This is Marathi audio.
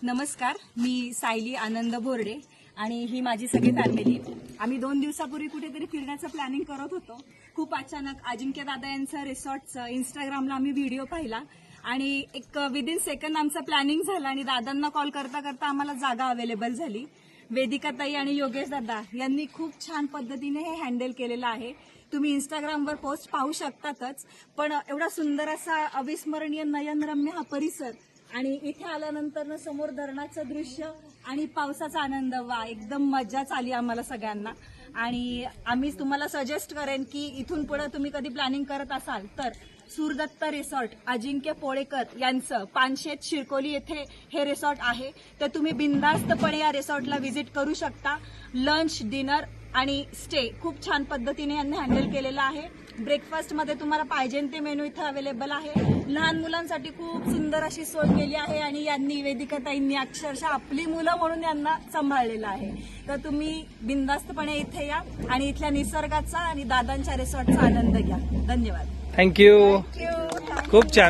नमस्कार, मी सायली आनंद बोर्डे आणि ही माझी सगळी फॅमिली. आम्ही 2 दिवसापूर्वी कुठेतरी फिरण्याचं प्लॅनिंग करत होतो. खूप अचानक अजिंक्य दादा यांचं रिसॉर्टचं इंस्टाग्रामला आम्ही व्हिडिओ पाहिला आणि एक विदिन सेकंड आमचं प्लॅनिंग झालं आणि दादांना कॉल करता करता आम्हाला जागा अवेलेबल झाली. वेदिका ताई आणि योगेश दादा यांनी खूप छान पद्धतीने हे हँडल केलेलं आहे. तुम्ही इंस्टाग्रामवर पोस्ट पाहू शकतातच, पण एवढा सुंदर असा अविस्मरणीय नयनरम्य हा परिसर आणि इथे आल्यानंतर समोर धरणाचं दृश्य आणि पावसाचा आनंद, वा एकदम मजाच आली आम्हाला सगळ्यांना. आणि आम्ही तुम्हाला सजेस्ट करेन की इथून पुढे तुम्ही कधी प्लॅनिंग करत असाल तर सूरदत्त रिसॉर्ट अजिंक्य पोळेकर यांचं पानशेत शिरकोली येथे हे रिसॉर्ट आहे. तर तुम्ही बिनधास्तपणे या रिसॉर्टला व्हिजिट करू शकता. लंच, डिनर आणि स्टे खूप छान पद्धतीने यांनी हँडल केलेला आहे. ब्रेकफास्टमध्ये तुम्हाला पाहिजे ते मेनू इथं अवेलेबल आहे. लहान मुलांसाठी खूप सुंदर अशी सोय केली आहे आणि यांनी वेदिकाताईंनी अक्षरशः आपली मुलं म्हणून यांना सांभाळलेलं आहे. तर तुम्ही बिनधास्तपणे इथे या आणि इथल्या निसर्गाचा आणि दादांच्या रिसॉर्टचा आनंद घ्या. धन्यवाद. थँक्यू. खूप छान.